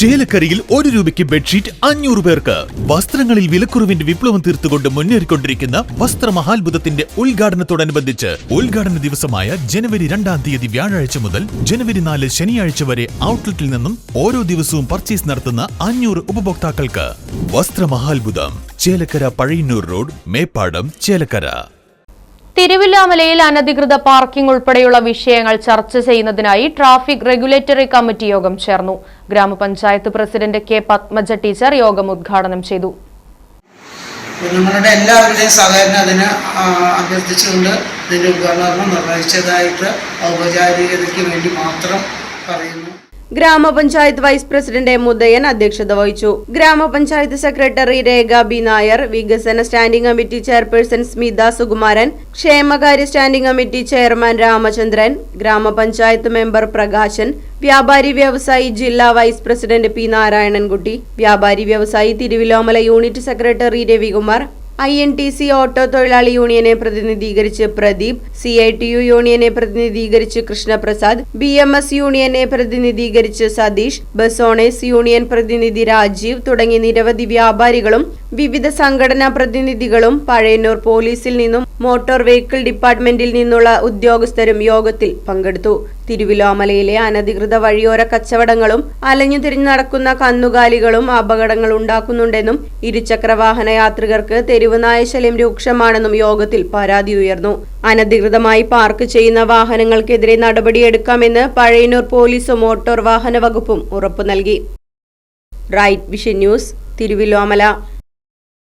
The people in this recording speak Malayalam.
ചേലക്കരയിൽ 1 രൂപയ്ക്ക് ബെഡ്ഷീറ്റ് 500 പേർക്ക്. വസ്ത്രങ്ങളിൽ വിലക്കുറവിന്റെ വിപ്ലവം തീർത്തുകൊണ്ട് മുന്നേറിക്കൊണ്ടിരിക്കുന്ന വസ്ത്രമഹാത്ഭുതത്തിന്റെ ഉദ്ഘാടനത്തോടനുബന്ധിച്ച് ഉദ്ഘാടന ദിവസമായ ജനുവരി 2-ാം തീയതി വ്യാഴാഴ്ച മുതൽ ജനുവരി 4 ശനിയാഴ്ച വരെ ഔട്ട്ലെറ്റിൽ നിന്നും ഓരോ ദിവസവും പർച്ചേസ് നടത്തുന്ന 500 ഉപഭോക്താക്കൾക്ക് വസ്ത്രമഹാത്ഭുതം, ചേലക്കര പഴയന്നൂർ റോഡ്, മേപ്പാടം, ചേലക്കര. തിരുവില്ലാമലയിൽ അനധികൃത പാർക്കിംഗ് ഉൾപ്പെടെയുള്ള വിഷയങ്ങൾ ചർച്ച ചെയ്യുന്നതിനായി ട്രാഫിക് റെഗുലേറ്ററി കമ്മിറ്റി യോഗം ചേർന്നു. ഗ്രാമപഞ്ചായത്ത് പ്രസിഡന്റ് കെ പത്മജ ടീച്ചർ യോഗം ഉദ്ഘാടനം ചെയ്തു. നിങ്ങളുടെ എല്ലാവരുടെയും സഹകരണം അതിന് അഭ്യർത്ഥിച്ചുകൊണ്ട് ഇതിന്റെ ഉദ്ഘാടനം നിർവഹിച്ചതായിട്ട് ഔപചാരികതയ്ക്ക് വേണ്ടി മാത്രം പറയുന്നു. ഗ്രാമപഞ്ചായത്ത് വൈസ് പ്രസിഡന്റ് എം ഉദയൻ അധ്യക്ഷത വഹിച്ചു. ഗ്രാമപഞ്ചായത്ത് സെക്രട്ടറി രേഖ ബി നായർ, വികസന standing committee chairperson Smitha Sukumaran, ക്ഷേമകാര്യ സ്റ്റാൻഡിംഗ് കമ്മിറ്റി ചെയർമാൻ രാമചന്ദ്രൻ, ഗ്രാമപഞ്ചായത്ത് മെമ്പർ പ്രകാശൻ, വ്യാപാരി വ്യവസായി ജില്ലാ വൈസ് പ്രസിഡന്റ് പി നാരായണൻകുട്ടി, വ്യാപാരി വ്യവസായി Thiruvilwamala unit secretary Ravikumar, INTC auto തൊഴിലാളി യൂണിയനെ പ്രതിനിധീകരിച്ച് പ്രദീപ്, CITU യൂണിയനെ പ്രതിനിധീകരിച്ച് കൃഷ്ണപ്രസാദ്, BMS യൂണിയനെ പ്രതിനിധീകരിച്ച് സതീഷ്, ബസ് ഓണേഴ്സ് യൂണിയൻ പ്രതിനിധി രാജീവ് തുടങ്ങി നിരവധി വ്യാപാരികളും വിവിധ സംഘടനാ പ്രതിനിധികളും പഴയന്നൂർ പോലീസിൽ നിന്നും മോട്ടോർ വെഹിക്കിൾ ഡിപ്പാർട്ട്മെന്റിൽ നിന്നുള്ള ഉദ്യോഗസ്ഥരും യോഗത്തിൽ പങ്കെടുത്തു. തിരുവില്ലോമലയിലെ അനധികൃത വഴിയോര കച്ചവടങ്ങളും അലഞ്ഞുതിരിഞ്ഞു നടക്കുന്ന കന്നുകാലികളും അപകടങ്ങൾ ഉണ്ടാക്കുന്നുണ്ടെന്നും ഇരുചക്രവാഹന യാത്രികർക്ക് തെരുവ് നായശല്യം രൂക്ഷമാണെന്നും യോഗത്തിൽ പരാതി ഉയർന്നു. അനധികൃതമായി പാർക്ക് ചെയ്യുന്ന വാഹനങ്ങൾക്കെതിരെ നടപടിയെടുക്കാമെന്ന് പഴയന്നൂർ പോലീസും മോട്ടോർ വാഹന വകുപ്പും ഉറപ്പു നൽകി. Right vision news, Thiruvilwamala.